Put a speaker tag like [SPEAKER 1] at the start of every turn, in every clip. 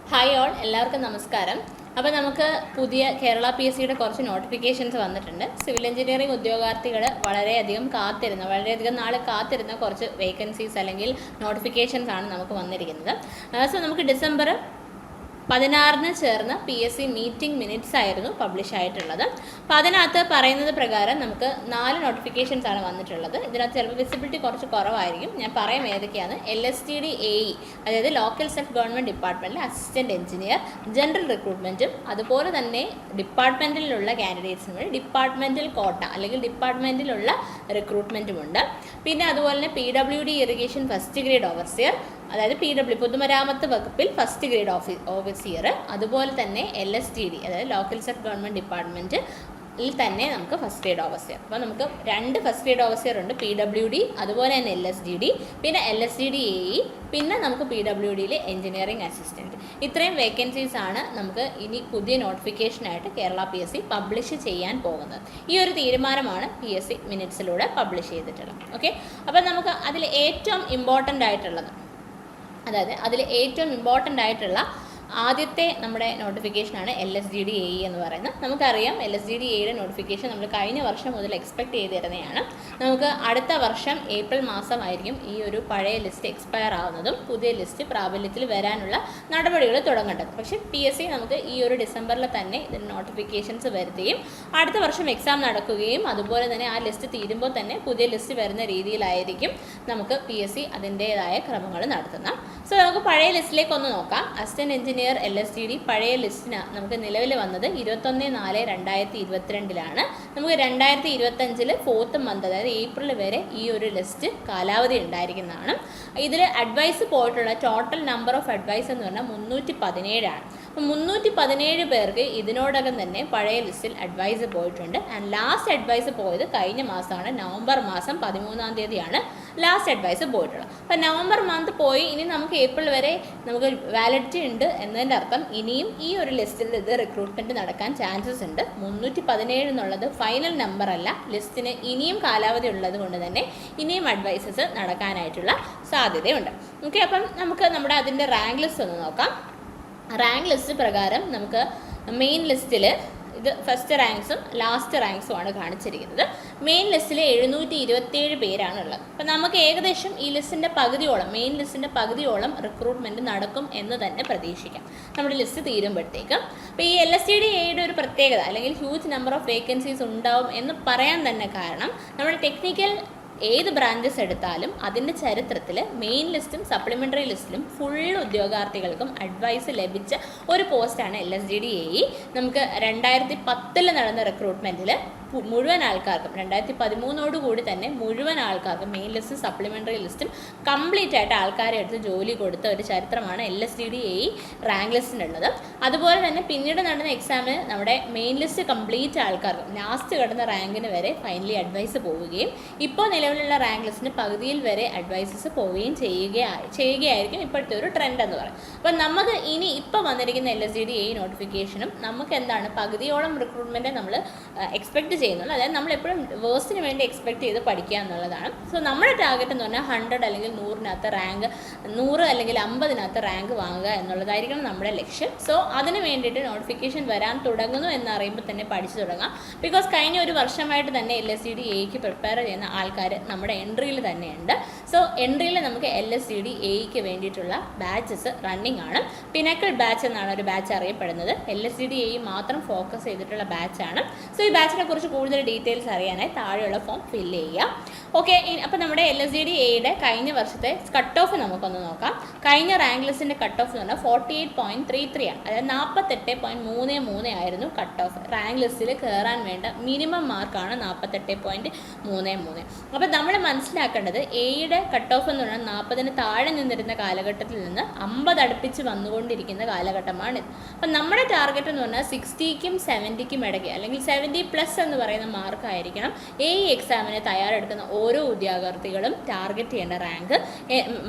[SPEAKER 1] Hi all, എല്ലാവർക്കും നമസ്കാരം. അപ്പോൾ നമുക്ക് പുതിയ കേരള PSCയുടെ കുറച്ച് നോട്ടിഫിക്കേഷൻസ് വന്നിട്ടുണ്ട്. സിവിൽ എഞ്ചിനീയറിംഗ് ഉദ്യോഗാർത്ഥികൾ വളരെയധികം നാൾ കാത്തിരുന്ന കുറച്ച് വേക്കൻസീസ് അല്ലെങ്കിൽ നോട്ടിഫിക്കേഷൻസ് ആണ് നമുക്ക് വന്നിരിക്കുന്നത്. സോ നമുക്ക് ഡിസംബർ 16 ചേർന്ന PSC മീറ്റിംഗ് മിനിറ്റ്സ് ആയിരുന്നു പബ്ലിഷ് ആയിട്ടുള്ളത്. അപ്പോൾ അതിനകത്ത് പറയുന്നത് പ്രകാരം നമുക്ക് 4 നോട്ടിഫിക്കേഷൻസ് ആണ് വന്നിട്ടുള്ളത്. ഇതിനകത്ത് ചിലപ്പോൾ വിസിബിലിറ്റി കുറച്ച് കുറവായിരിക്കും. ഞാൻ പറയാം ഏതൊക്കെയാണ്. LSTD AE, അതായത് ലോക്കൽ സെൽഫ് ഗവൺമെൻറ് ഡിപ്പാർട്ട്മെൻറ്റിലെ അസിസ്റ്റൻറ്റ് എഞ്ചിനീയർ, ജനറൽ റിക്രൂട്ട്മെൻറ്റും അതുപോലെ തന്നെ ഡിപ്പാർട്ട്മെൻറ്റിലുള്ള കാൻഡിഡേറ്റ്സിന് വേണ്ടി ഡിപ്പാർട്ട്മെൻറ്റൽ കോട്ട അല്ലെങ്കിൽ ഡിപ്പാർട്ട്മെൻറ്റിലുള്ള റിക്രൂട്ട്മെൻറ്റുമുണ്ട്. പിന്നെ അതുപോലെ തന്നെ PWD irrigation first grade overseer, അതായത് PW പൊതുമരാമത്ത് വകുപ്പിൽ ഫസ്റ്റ് ഗ്രേഡ് ഓഫീസിയർ, അതുപോലെ തന്നെ LSTD അതായത് ലോക്കൽ സെൽഫ് ഗവൺമെൻറ് ഡിപ്പാർട്ട്മെൻറ്റിൽ തന്നെ നമുക്ക് ഫസ്റ്റ് ഗ്രേഡ് ഓവർസിയർ. അപ്പോൾ നമുക്ക് 2 ഫസ്റ്റ് ഗ്രേഡ് ഓവർസിയർ ഉണ്ട്, PWD അതുപോലെ തന്നെ LSTD, പിന്നെ LSTD AE, പിന്നെ നമുക്ക് PWDയിലെ എഞ്ചിനീയറിംഗ് അസിസ്റ്റൻറ്റ്. ഇത്രയും വേക്കൻസീസ് ആണ് നമുക്ക് ഇനി പുതിയ നോട്ടിഫിക്കേഷനായിട്ട് കേരള PSC പബ്ലിഷ് ചെയ്യാൻ പോകുന്നത്. ഈ ഒരു തീരുമാനമാണ് PSC മിനിറ്റ്സിലൂടെ പബ്ലിഷ് ചെയ്തിട്ടുള്ളത്. ഓക്കെ, അപ്പോൾ നമുക്ക് അതിൽ ഏറ്റവും ഇമ്പോർട്ടൻ്റ് ആയിട്ടുള്ള ആദ്യത്തെ നമ്മുടെ നോട്ടിഫിക്കേഷനാണ് LSTD AE എന്ന് പറയുന്നത്. നമുക്കറിയാം LSTD AEയുടെ നോട്ടിഫിക്കേഷൻ നമ്മൾ കഴിഞ്ഞ വർഷം മുതൽ എക്സ്പെക്ട് ചെയ്തിരുന്നതാണ്. നമുക്ക് അടുത്ത വർഷം ഏപ്രിൽ മാസമായിരിക്കും ഈ ഒരു പഴയ ലിസ്റ്റ് എക്സ്പയർ ആവുന്നതും പുതിയ ലിസ്റ്റ് പ്രാബല്യത്തിൽ വരാനുള്ള നടപടികൾ തുടങ്ങേണ്ടത്. പക്ഷേ PSC നമുക്ക് ഈ ഒരു ഡിസംബറിൽ തന്നെ ഇതിന് നോട്ടിഫിക്കേഷൻസ് വരുത്തുകയും അടുത്ത വർഷം എക്സാം നടക്കുകയും അതുപോലെ തന്നെ ആ ലിസ്റ്റ് തീരുമ്പോൾ തന്നെ പുതിയ ലിസ്റ്റ് വരുന്ന രീതിയിലായിരിക്കും നമുക്ക് PSC അതിൻ്റേതായ ക്രമങ്ങൾ നടത്തുന്നത്. സോ നമുക്ക് പഴയ ലിസ്റ്റിലേക്ക് ഒന്ന് നോക്കാം. അസിസ്റ്റൻറ്റ് എഞ്ചിനീയർ LSTD പഴയ ലിസ്റ്റിന് നമുക്ക് നിലവിൽ വന്നത് 21/4/2022 നമുക്ക് 2025 4th മന്ത് അതായത് ഏപ്രിൽ വരെ ഈ ഒരു ലിസ്റ്റ് കാലാവധി ഉണ്ടായിരിക്കുന്നതാണ്. ഇതിൽ അഡ്വൈസ് പോയിട്ടുള്ള ടോട്ടൽ നമ്പർ ഓഫ് അഡ്വൈസ് എന്ന് പറഞ്ഞാൽ 317 ആണ്. അപ്പം 317 പേർക്ക് ഇതിനോടകം തന്നെ പഴയ ലിസ്റ്റിൽ അഡ്വൈസ് പോയിട്ടുണ്ട്. ആൻഡ് ലാസ്റ്റ് അഡ്വൈസ് പോയത് കഴിഞ്ഞ മാസമാണ്, നവംബർ മാസം 13-ാം തീയതിയാണ് ലാസ്റ്റ് അഡ്വൈസ് പോയിട്ടുള്ളത്. അപ്പം നവംബർ മന്ത് പോയി, ഇനി നമുക്ക് ഏപ്രിൽ വരെ നമുക്ക് വാലിഡിറ്റി ഉണ്ട് എന്നതിൻ്റെ അർത്ഥം ഇനിയും ഈ ഒരു ലിസ്റ്റിൽ ഇത് റിക്രൂട്ട്മെൻറ്റ് നടക്കാൻ ചാൻസസ് ഉണ്ട്. 317 എന്നുള്ളത് ഫൈനൽ നമ്പർ അല്ല, ലിസ്റ്റിന് ഇനിയും കാലാവധി ഉള്ളത് കൊണ്ട് തന്നെ ഇനിയും അഡ്വൈസസ് നടക്കാനായിട്ടുള്ള സാധ്യതയുണ്ട്. ഓക്കെ, അപ്പം നമുക്ക് നമ്മുടെ അതിൻ്റെ റാങ്ക് ലിസ്റ്റ് ഒന്ന് നോക്കാം. റാങ്ക് ലിസ്റ്റ് പ്രകാരം നമുക്ക് മെയിൻ ലിസ്റ്റിൽ ഇത് ഫസ്റ്റ് റാങ്ക്സും ലാസ്റ്റ് റാങ്ക്സും ആണ് കാണിച്ചിരിക്കുന്നത്. മെയിൻ ലിസ്റ്റിൽ 727 പേരാണ് ഉള്ളത്. അപ്പം നമുക്ക് ഏകദേശം ഈ ലിസ്റ്റിൻ്റെ പകുതിയോളം, മെയിൻ ലിസ്റ്റിൻ്റെ പകുതിയോളം റിക്രൂട്ട്മെൻറ്റ് നടക്കും എന്ന് തന്നെ പ്രതീക്ഷിക്കാം നമ്മുടെ ലിസ്റ്റ് തീരുമ്പോഴത്തേക്കും. അപ്പോൾ ഈ LSTD AEയുടെ ഒരു പ്രത്യേകത അല്ലെങ്കിൽ ഹ്യൂജ് നമ്പർ ഓഫ് വേക്കൻസീസ് ഉണ്ടാവും എന്ന് പറയാൻ തന്നെ കാരണം നമ്മുടെ ടെക്നിക്കൽ ഏത് ബ്രാഞ്ചസ് എടുത്താലും അതിൻ്റെ ചരിത്രത്തിൽ മെയിൻ ലിസ്റ്റും സപ്ലിമെൻ്ററി ലിസ്റ്റിലും ഫുൾ ഉദ്യോഗാർത്ഥികൾക്കും അഡ്വൈസ് ലഭിച്ച ഒരു പോസ്റ്റാണ് LSTD AE. നമുക്ക് 2010 നടന്ന റിക്രൂട്ട്മെൻറ്റിൽ മുഴുവൻ ആൾക്കാർക്കും 2013 കൂടി തന്നെ മുഴുവൻ ആൾക്കാർക്കും മെയിൻ ലിസ്റ്റും സപ്ലിമെൻ്ററി ലിസ്റ്റും കംപ്ലീറ്റ് ആയിട്ട് ആൾക്കാരെ എടുത്ത് ജോലി കൊടുത്ത ഒരു ചരിത്രമാണ് LSTD AE റാങ്ക് ലിസ്റ്റിനുള്ളത്. അതുപോലെ തന്നെ പിന്നീട് നടന്ന എക്സാമിന് നമ്മുടെ മെയിൻ ലിസ്റ്റ് കംപ്ലീറ്റ് ആൾക്കാർക്കും ലാസ്റ്റ് കിടന്ന റാങ്കിന് വരെ ഫൈനലി അഡ്വൈസ് പോവുകയും ഇപ്പോൾ നിലവിലുള്ള റാങ്ക് ലിസ്റ്റിന് പകുതിയിൽ വരെ അഡ്വൈസസ് പോവുകയും ചെയ്യുകയായിരിക്കും ഇപ്പോഴത്തെ ഒരു ട്രെൻഡ് എന്ന് പറയും. അപ്പം നമുക്ക് ഇനി ഇപ്പോൾ വന്നിരിക്കുന്ന LSTD AE നോട്ടിഫിക്കേഷനും നമുക്ക് എന്താണ് പകുതിയോളം റിക്രൂട്ട്മെൻറ്റ് നമ്മൾ എക്സ്പെക്ട് ചെയ്യുന്നുള്ളൂ. അതായത് നമ്മളെപ്പോഴും വേഴ്സിന് വേണ്ടി എക്സ്പെക്ട് ചെയ്ത് പഠിക്കുക എന്നുള്ളതാണ്. സോ നമ്മുടെ ടാർഗറ്റ് എന്ന് പറഞ്ഞാൽ 100 അല്ലെങ്കിൽ 100-നകത്ത് റാങ്ക്, 100 അല്ലെങ്കിൽ 50-നകത്ത് റാങ്ക് വാങ്ങുക എന്നുള്ളതായിരിക്കണം നമ്മുടെ ലക്ഷ്യം. സോ അതിന് വേണ്ടിയിട്ട് നോട്ടിഫിക്കേഷൻ വരാൻ തുടങ്ങുന്നു എന്നറിയുമ്പോൾ തന്നെ പഠിച്ചു തുടങ്ങാം. ബിക്കോസ് കഴിഞ്ഞ ഒരു വർഷമായിട്ട് തന്നെ LSTD AEക്ക് പ്രിപ്പയർ ചെയ്യുന്ന ആൾക്കാർ നമ്മുടെ എൻട്രിയിൽ തന്നെയുണ്ട്. സോ എൻട്രിയിൽ നമുക്ക് LSTD AEക്ക് വേണ്ടിയിട്ടുള്ള ബാച്ചസ് റണ്ണിങ് ആണ്. പിനക്കിൾ ബാച്ച് എന്നാണ് ഒരു ബാച്ച് അറിയപ്പെടുന്നത്. LSTD AE മാത്രം ഫോക്കസ് ചെയ്തിട്ടുള്ള ബാച്ചാണ്. സോ ഈ ബാച്ചിനെ കുറിച്ച് കൂടുതൽ ഡീറ്റെയിൽസ് അറിയാനായി താഴെയുള്ള ഫോം ഫില്ല് ചെയ്യുക. ഓക്കെ, അപ്പോൾ നമ്മുടെ LSTD AEയുടെ കഴിഞ്ഞ വർഷത്തെ കട്ട് ഓഫ് നമുക്കൊന്ന് നോക്കാം. കഴിഞ്ഞ റാങ്ക് ലിസ്റ്റിൻ്റെ കട്ട് ഓഫ് എന്ന് പറഞ്ഞാൽ 48.33 ആണ്. അതായത് 48.33 ആയിരുന്നു കട്ട് ഓഫ്. റാങ്ക് ലിസ്റ്റിൽ കയറാൻ വേണ്ട മിനിമം മാർക്കാണ് 48.33. അപ്പോൾ നമ്മൾ മനസ്സിലാക്കേണ്ടത് AEയുടെ കട്ട് ഓഫ് എന്ന് പറഞ്ഞാൽ 40-ന് താഴെ നിന്നിരുന്ന കാലഘട്ടത്തിൽ നിന്ന് 50 അടുപ്പിച്ച് വന്നുകൊണ്ടിരിക്കുന്ന കാലഘട്ടമാണിത്. അപ്പം നമ്മുടെ ടാർഗറ്റ് എന്ന് പറഞ്ഞാൽ 60-ക്കും 70-ക്കും ഇടയ്ക്ക് അല്ലെങ്കിൽ 70+ എന്ന് പറയുന്ന മാർക്കായിരിക്കണം AE എക്സാമിന് തയ്യാറെടുക്കുന്ന ഓരോ ഉദ്യോഗാർത്ഥികളും ടാർഗറ്റ് ചെയ്യേണ്ട റാങ്ക്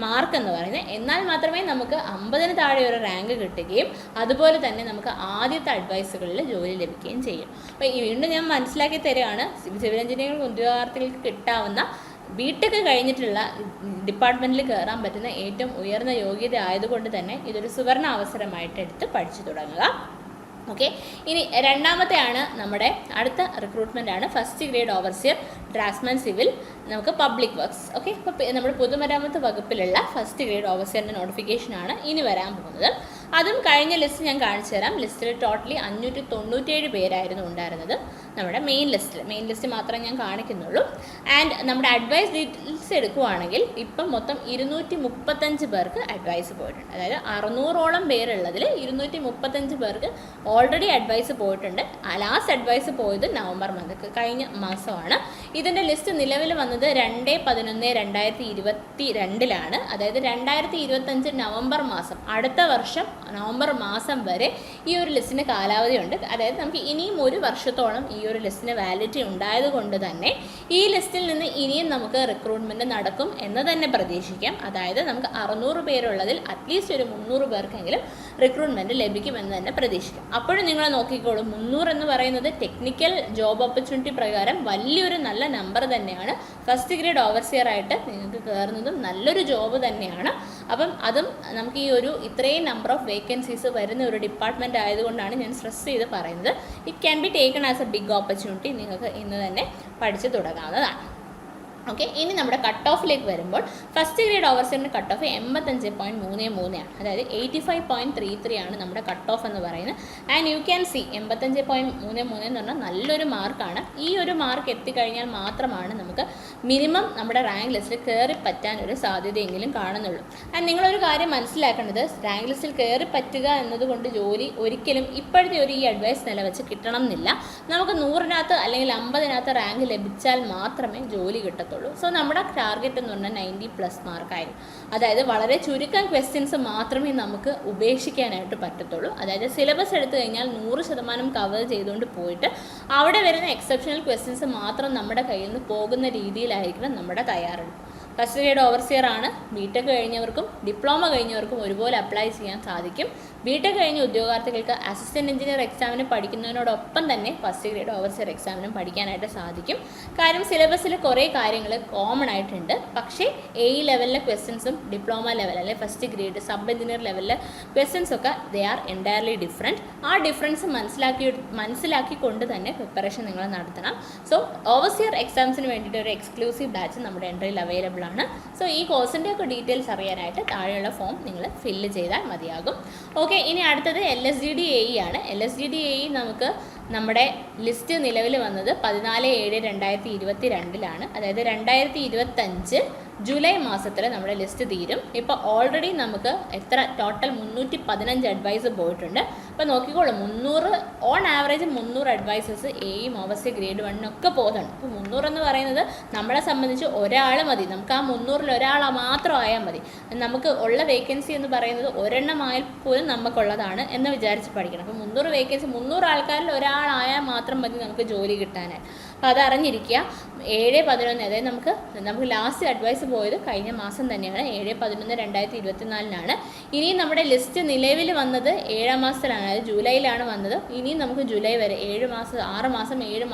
[SPEAKER 1] മാർക്ക് എന്ന് പറയുന്നത്. എന്നാൽ മാത്രമേ നമുക്ക് 50-ന് താഴെ ഒരു റാങ്ക് കിട്ടുകയും അതുപോലെ തന്നെ നമുക്ക് ആദ്യത്തെ അഡ്വൈസുകളിൽ ജോലി ലഭിക്കുകയും ചെയ്യും. അപ്പോൾ വീണ്ടും ഞാൻ മനസ്സിലാക്കി തരികയാണ്, സിവിൽ എഞ്ചിനീയറിംഗ് ഉദ്യോഗാർത്ഥികൾക്ക് കിട്ടാവുന്ന ബിടെക് കഴിഞ്ഞിട്ടുള്ള ഡിപ്പാർട്ട്മെൻറ്റിൽ കയറാൻ പറ്റുന്ന ഏറ്റവും ഉയർന്ന യോഗ്യത ആയതുകൊണ്ട് തന്നെ ഇതൊരു സുവർണ അവസരമായിട്ട് എടുത്ത് പഠിച്ചു തുടങ്ങുക. ഓക്കെ, ഇനി രണ്ടാമത്തെയാണ് നമ്മുടെ അടുത്ത റിക്രൂട്ട്മെൻ്റ് ആണ് first grade overseer draftsman civil നമുക്ക് പബ്ലിക് വർക്ക്സ്. ഓക്കെ, ഇപ്പോൾ നമ്മുടെ പൊതുമരാമത്ത് വകുപ്പിലുള്ള ഫസ്റ്റ് ഗ്രേഡ് ഓവർസിയറിൻ്റെ നോട്ടിഫിക്കേഷനാണ് ഇനി വരാൻ പോകുന്നത്. അതും കഴിഞ്ഞ ലിസ്റ്റ് ഞാൻ കാണിച്ചു തരാം. ലിസ്റ്റിൽ ടോട്ടലി 597 പേരായിരുന്നു ഉണ്ടായിരുന്നത് നമ്മുടെ മെയിൻ ലിസ്റ്റ് മാത്രമേ ഞാൻ കാണിക്കുന്നുള്ളൂ. ആൻഡ് നമ്മുടെ അഡ്വൈസ് ഡീറ്റെയിൽസ് എടുക്കുവാണെങ്കിൽ ഇപ്പം മൊത്തം 235 പേർക്ക് അഡ്വൈസ് പോയിട്ടുണ്ട്. അതായത് 600ഓളം പേരുള്ളതിൽ 235 പേർക്ക് ഓൾറെഡി അഡ്വൈസ് പോയിട്ടുണ്ട്. ലാസ്റ്റ് അഡ്വൈസ് പോയത് നവംബർ മന്ത് കഴിഞ്ഞ മാസമാണ്. ഇതിൻ്റെ ലിസ്റ്റ് നിലവിൽ വന്നത് 2/11/2022 അതായത് 2025 നവംബർ മാസം, അടുത്ത വർഷം നവംബർ മാസം വരെ ഈ ഒരു ലിസ്റ്റിന് കാലാവധിയുണ്ട്. അതായത് നമുക്ക് ഇനിയും ഒരു വർഷത്തോളം ഈ ഒരു ലിസ്റ്റിന് വാലിഡിറ്റി ഉണ്ടായത് കൊണ്ട് തന്നെ ഈ ലിസ്റ്റിൽ നിന്ന് ഇനിയും നമുക്ക് റിക്രൂട്ട്മെൻറ്റ് നടക്കും എന്ന് തന്നെ പ്രതീക്ഷിക്കാം. അതായത് നമുക്ക് 600 പേരുള്ളതിൽ അറ്റ്ലീസ്റ്റ് ഒരു 300 പേർക്കെങ്കിലും റിക്രൂട്ട്മെൻറ്റ് ലഭിക്കുമെന്ന് തന്നെ പ്രതീക്ഷിക്കാം. അപ്പോഴും നിങ്ങൾ നോക്കിക്കോളൂ, 300 എന്ന് പറയുന്നത് ടെക്നിക്കൽ ജോബ് ഓപ്പർച്യൂണിറ്റി പ്രകാരം വലിയൊരു നല്ല നമ്പർ തന്നെയാണ്. ഫസ്റ്റ് ഗ്രേഡ് ഓവർസിയർ ആയിട്ട് നിങ്ങൾക്ക് കയറുന്നതും നല്ലൊരു ജോബ് തന്നെയാണ്. അപ്പം അതും നമുക്ക് ഈ ഒരു ഇത്രയും നമ്പർ ഓഫ് വേക്കൻസീസ് വരുന്ന ഒരു ഡിപ്പാർട്ട്മെൻറ്റ് ആയതുകൊണ്ടാണ് ഞാൻ സ്ട്രെസ് ചെയ്ത് പറയുന്നത്. It can be taken as a big opportunity. നിങ്ങൾക്ക് ഇന്ന് തന്നെ പഠിച്ചു തുടങ്ങാവുന്നതാണ്. ഓക്കെ, ഇനി നമ്മുടെ കട്ട് ഓഫിലേക്ക് വരുമ്പോൾ ഫസ്റ്റ് ഗ്രേഡ് ഓവർസിയറിൻ്റെ കട്ട് ഓഫ് 85.33 ആണ്. അതായത് 85.33 ആണ് നമ്മുടെ കട്ട് ഓഫ് എന്ന് പറയുന്നത്. ആൻഡ് യു ക്യാൻ സി 85.33 എന്ന് പറഞ്ഞാൽ നല്ലൊരു മാർക്കാണ്. ഈ ഒരു മാർക്ക് എത്തിക്കഴിഞ്ഞാൽ മാത്രമാണ് നമുക്ക് മിനിമം നമ്മുടെ റാങ്ക് ലിസ്റ്റിൽ കയറി പറ്റാൻ ഒരു സാധ്യതയെങ്കിലും കാണുന്നുള്ളൂ. ആൻഡ് നിങ്ങളൊരു കാര്യം മനസ്സിലാക്കേണ്ടത്, റാങ്ക് ലിസ്റ്റിൽ കയറി പറ്റുക എന്നതുകൊണ്ട് ജോലി ഒരിക്കലും ഇപ്പോഴത്തെ ഒരു ഈ അഡ്വൈസ് നില വെച്ച് കിട്ടണം എന്നില്ല. നമുക്ക് 100-നകത്ത് അല്ലെങ്കിൽ 50-നകത്ത് റാങ്ക് ലഭിച്ചാൽ മാത്രമേ ജോലി കിട്ടത്തുള്ളൂ. സോ നമ്മുടെ ടാർഗറ്റ് എന്ന് പറഞ്ഞാൽ 90+ മാർക്കായിരുന്നു. അതായത് വളരെ ചുരുക്കം ക്വസ്റ്റ്യൻസ് മാത്രമേ നമുക്ക് ഉപേക്ഷിക്കാനായിട്ട് പറ്റത്തുള്ളൂ. അതായത് സിലബസ് എടുത്തു കഴിഞ്ഞാൽ 100% കവർ ചെയ്തുകൊണ്ട് പോയിട്ട് അവിടെ വരുന്ന എക്സെപ്ഷണൽ ക്വസ്റ്റ്യൻസ് മാത്രം നമ്മുടെ കയ്യിൽ നിന്ന് പോകുന്ന രീതിയിലായിരിക്കണം നമ്മുടെ തയ്യാറെടുപ്പ്. ഫസ്റ്റ് ഗ്രേഡ് ഓവർസിയർ ആണ്. ബിടെക് കഴിഞ്ഞവർക്കും ഡിപ്ലോമ കഴിഞ്ഞവർക്കും ഒരുപോലെ അപ്ലൈ ചെയ്യാൻ സാധിക്കും. ബിടെക് കഴിഞ്ഞ ഉദ്യോഗാർത്ഥികൾക്ക് അസിസ്റ്റൻറ്റ് എഞ്ചിനീയർ എക്സാമിന് പഠിക്കുന്നതിനോടൊപ്പം തന്നെ ഫസ്റ്റ് ഗ്രേഡ് ഓവർസിയർ എക്സാമിനും പഠിക്കാനായിട്ട് സാധിക്കും. കാര്യം സിലബസിൽ കുറേ കാര്യങ്ങൾ കോമൺ ആയിട്ടുണ്ട്. പക്ഷേ A ലെവലിലെ ക്വസ്റ്റ്യൻസും ഡിപ്ലോമ ലെവൽ അല്ലെങ്കിൽ ഫസ്റ്റ് ഗ്രേഡ് സബ് എഞ്ചിനീയർ ലെവലിലെ ക്വസ്റ്റ്യൻസൊക്കെ ദേ ആർ എൻറ്റയർലി ഡിഫറെൻറ്റ്. ആ ഡിഫറൻസ് മനസ്സിലാക്കിക്കൊണ്ട് തന്നെ പ്രിപ്പറേഷൻ നിങ്ങൾ നടത്തണം. സോ ഓവർസിയർ എക്സാംസിന് വേണ്ടിയിട്ട് ഒരു എക്സ്ക്ലൂസീവ് ബാച്ച് നമ്മുടെ എൻട്രിയിൽ അവൈലബിൾ ആണ്. സോ ഈ കോഴ്സിൻ്റെ ഒക്കെ ഡീറ്റെയിൽസ് അറിയാനായിട്ട് താഴെയുള്ള ഫോം നിങ്ങൾ ഫില്ല് ചെയ്താൽ മതിയാകും. ഓക്കെ, ഇനി അടുത്തത് LSGD AE ആണ്. LSGD AE നമുക്ക് നമ്മുടെ ലിസ്റ്റ് നിലവിൽ വന്നത് 14/7/2022 അതായത് 2025 ജൂലൈ മാസത്തിൽ നമ്മുടെ ലിസ്റ്റ് തീരും. ഇപ്പോൾ ഓൾറെഡി നമുക്ക് എത്ര ടോട്ടൽ 315 അഡ്വൈസ് പോയിട്ടുണ്ട്. അപ്പോൾ നോക്കിക്കോളൂ, 300 ഓൺ ആവറേജ് 300 അഡ്വൈസസ് എയും ഓവർസിയർ ഗ്രേഡ് 1 പോകുന്നുണ്ട്. അപ്പോൾ 300 എന്ന് പറയുന്നത് നമ്മളെ സംബന്ധിച്ച് ഒരാൾ മതി. നമുക്ക് ആ 300-ൽ ഒരാൾ മാത്രം ആയാൽ മതി. നമുക്ക് ഉള്ള വേക്കൻസി എന്ന് പറയുന്നത് ഒരെണ്ണമായാൽ പോലും നമുക്കുള്ളതാണ് എന്ന് വിചാരിച്ച് പഠിക്കണം. അപ്പോൾ 300 വേക്കൻസി 300 ആൾക്കാരിൽ ഒരാളായാൽ മാത്രം മതി നമുക്ക് ജോലി കിട്ടാനായിട്ട്. അപ്പോൾ അതറിഞ്ഞിരിക്കുക. 7/11 അതായത് നമുക്ക് ലാസ്റ്റ് അഡ്വൈസ് പോയത് കഴിഞ്ഞ മാസം തന്നെയാണ്. 7/11/2024 ഇനിയും നമ്മുടെ ലിസ്റ്റ് നിലവിൽ വന്നത് 7ാം മാസത്തിലാണ്, അതായത് ജൂലൈയിലാണ് വന്നത്. ഇനിയും നമുക്ക് ജൂലൈ വരെ 7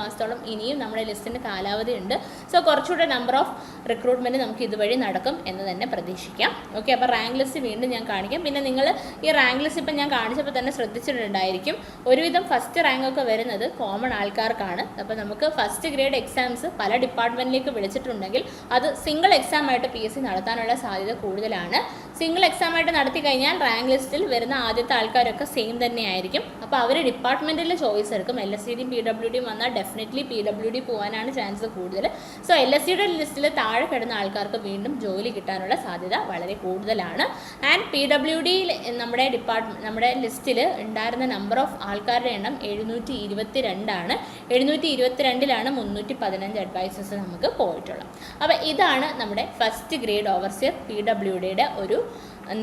[SPEAKER 1] മാസത്തോളം ഇനിയും നമ്മുടെ ലിസ്റ്റിൻ്റെ കാലാവധി ഉണ്ട്. സോ കുറച്ചുകൂടെ നമ്പർ ഓഫ് റിക്രൂട്ട്മെൻറ്റ് നമുക്ക് ഇതുവഴി നടക്കും എന്ന് തന്നെ പ്രതീക്ഷിക്കാം. ഓക്കെ, അപ്പോൾ റാങ്ക് ലിസ്റ്റ് വീണ്ടും ഞാൻ കാണിക്കാം. പിന്നെ നിങ്ങൾ ഈ റാങ്ക് ലിസ്റ്റ് ഇപ്പം ഞാൻ കാണിച്ചപ്പോൾ തന്നെ ശ്രദ്ധിച്ചിട്ടുണ്ടായിരിക്കും, ഒരുവിധം ഫസ്റ്റ് റാങ്കൊക്കെ വരുന്നത് കോമൺ ആൾക്കാർക്കാണ്. അപ്പോൾ നമുക്ക് ഫസ്റ്റ് ഗ്രേഡ് എക്സാംസ് പല ഡിപ്പാർട്ട്മെൻറ്റിലേക്ക് വിളിച്ചിട്ടുണ്ടെങ്കിൽ അത് സിംഗിൾ എക്സാം ആയിട്ട് PSC നടത്താനുള്ള സാധ്യത കൂടുതലാണ്. സിംഗിൾ എക്സാം ആയിട്ട് നടത്തി കഴിഞ്ഞാൽ റാങ്ക് ലിസ്റ്റിൽ വരുന്ന ആദ്യത്തെ ആൾക്കാരൊക്കെ സെയിം തന്നെ ആയിരിക്കും. അപ്പോൾ അവർ ഡിപ്പാർട്ട്മെൻറ്റിൽ ചോയ്സ് എടുക്കും. LSCDയും PWDയും വന്നാൽ ഡെഫിനറ്റ്ലി PWD പോകാനാണ് ചാൻസ് കൂടുതൽ. സോ LSCയുടെ ലിസ്റ്റിൽ താഴെ കിടന്ന ആൾക്കാർക്ക് വീണ്ടും ജോലി കിട്ടാനുള്ള സാധ്യത വളരെ കൂടുതലാണ്. ആൻഡ് PWDയിൽ നമ്മുടെ ലിസ്റ്റിൽ ഉണ്ടായിരുന്ന നമ്പർ ഓഫ് ആൾക്കാരുടെ എണ്ണം 722 ആണ്. 722-ലാണ് 315 അഡ്വൈസസ് നമുക്ക് പോയിട്ടുള്ളത്. അപ്പോൾ ഇതാണ് നമ്മുടെ ഫസ്റ്റ് ഗ്രേഡ് ഓവർസിയർ PWDയുടെ ഒരു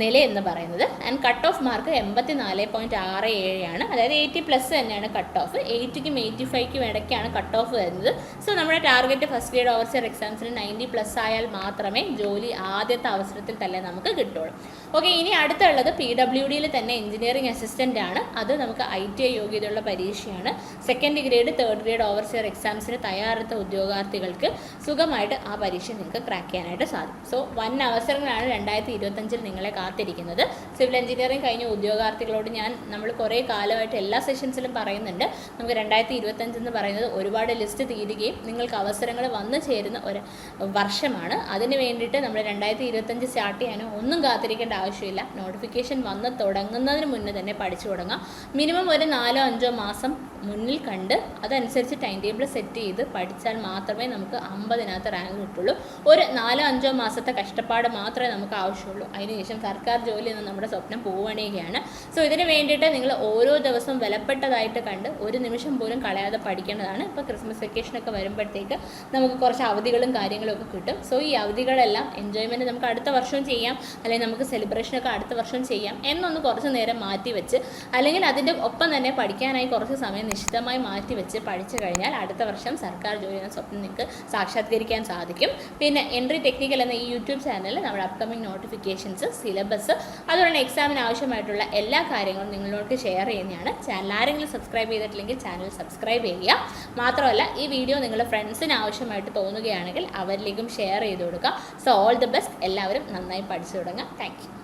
[SPEAKER 1] നില എന്ന് പറയുന്നത്. ആൻഡ് കട്ട് ഓഫ് മാർക്ക് 84.67 ആണ്. അതായത് 80+ തന്നെയാണ് കട്ട് ഓഫ്. 80ക്കും 85ക്കും ഇടയ്ക്കാണ് കട്ട് ഓഫ് വരുന്നത്. സോ നമ്മുടെ ടാർഗറ്റ് ഫസ്റ്റ് ഗ്രേഡ് ഓവർസിയർ എക്സാംസിന് 90+ ആയാൽ മാത്രമേ ജോലി ആദ്യത്തെ അവസരത്തിൽ തന്നെ നമുക്ക് കിട്ടുള്ളൂ. ഓക്കെ, ഇനി അടുത്തുള്ളത് PWDയിൽ തന്നെ എഞ്ചിനീയറിംഗ് അസിസ്റ്റൻ്റ് ആണ്. അത് നമുക്ക് ITI യോഗ്യതയുള്ള പരീക്ഷയാണ്. Second grade third grade overseer എക്സാംസിന് തയ്യാറെടുത്ത ഉദ്യോഗാർത്ഥികൾക്ക് സുഖമായിട്ട് ആ പരീക്ഷ നിങ്ങൾക്ക് ക്രാക്ക് ചെയ്യാനായിട്ട് സാധിക്കും. സോ വൻ അവസരങ്ങളാണ് 2025 നിങ്ങളെ കാത്തിരിക്കുന്നത്. സിവിൽ എഞ്ചിനീയറിംഗ് കഴിഞ്ഞ ഉദ്യോഗാർത്ഥികളോട് നമ്മൾ കുറേ കാലമായിട്ട് എല്ലാ സെഷൻസിലും പറയുന്നുണ്ട്, നമുക്ക് 2025 എന്ന് പറയുന്നത് ഒരുപാട് ലിസ്റ്റ് തീരുകയും നിങ്ങൾക്ക് അവസരങ്ങൾ വന്നു ചേരുന്ന ഒരു വർഷമാണ്. അതിന് വേണ്ടിയിട്ട് നമ്മൾ 2025 സ്റ്റാർട്ട് ചെയ്യാനോ ഒന്നും കാത്തിരിക്കേണ്ട ആവശ്യമില്ല. നോട്ടിഫിക്കേഷൻ വന്ന് തുടങ്ങുന്നതിന് മുന്നേ തന്നെ പഠിച്ചു തുടങ്ങാം. മിനിമം ഒരു 4-5 മാസം മുന്നിൽ കണ്ട് അതനുസരിച്ച് ടൈം ടേബിൾ സെറ്റ് ചെയ്ത് പഠിച്ചാൽ മാത്രമേ നമുക്ക് 50-നകത്ത് റാങ്ക് കിട്ടുള്ളൂ. ഒരു 4-5 മാസത്തെ കഷ്ടപ്പാട് മാത്രമേ നമുക്ക് ആവശ്യമുള്ളൂ. അതിനുശേഷം സർക്കാർ ജോലി എന്ന നമ്മുടെ സ്വപ്നം പോവുകയാണ്. സോ ഇതിന് വേണ്ടിയിട്ട് നിങ്ങൾ ഓരോ ദിവസവും വിലപ്പെട്ടതായിട്ട് കണ്ട് ഒരു നിമിഷം പോലും കളയാതെ പഠിക്കേണ്ടതാണ്. ഇപ്പോൾ ക്രിസ്മസ് വെക്കേഷനൊക്കെ വരുമ്പോഴത്തേക്ക് നമുക്ക് കുറച്ച് അവധികളും കാര്യങ്ങളും ഒക്കെ കിട്ടും. സോ ഈ അവധികളെല്ലാം എൻജോയ്മെൻറ്റ് നമുക്ക് അടുത്ത വർഷവും ചെയ്യാം, അല്ലെങ്കിൽ നമുക്ക് സെലിബ്രേഷനൊക്കെ അടുത്ത വർഷം ചെയ്യാം എന്നൊന്ന് കുറച്ച് നേരം മാറ്റി വെച്ച്, അല്ലെങ്കിൽ അതിൻ്റെ ഒപ്പം തന്നെ പഠിക്കാനായി കുറച്ച് സമയം നിശ്ചിതമായി മാറ്റി വെച്ച് പഠിച്ചു കഴിഞ്ഞാൽ അടുത്ത വർഷം സർക്കാർ ജോലി എന്ന സ്വപ്നം നിങ്ങൾക്ക് സാക്ഷാത്കരിക്കാൻ സാധിക്കും. പിന്നെ എൻട്രി ടെക്നിക്കൽ എന്ന ഈ യൂട്യൂബ് ചാനലിൽ നമ്മുടെ അപ്കമിങ് നോട്ടിഫിക്കേഷൻസ്, സിലബസ്, അതുപോലെ എക്സാമിന് ആവശ്യമായിട്ടുള്ള എല്ലാ കാര്യങ്ങളും നിങ്ങളോട് ഷെയർ ചെയ്യുന്നതാണ്. ചാനൽ ആരെങ്കിലും സബ്സ്ക്രൈബ് ചെയ്തിട്ടില്ലെങ്കിൽ ചാനൽ സബ്സ്ക്രൈബ് ചെയ്യുക. മാത്രമല്ല ഈ വീഡിയോ നിങ്ങളുടെ ഫ്രണ്ട്സിന് ആവശ്യമായിട്ട് തോന്നുകയാണെങ്കിൽ അവരിലേക്കും ഷെയർ ചെയ്ത് കൊടുക്കുക. So all the best. എല്ലാവരും നന്നായി പഠിച്ചു തുടങ്ങുക. Thank you.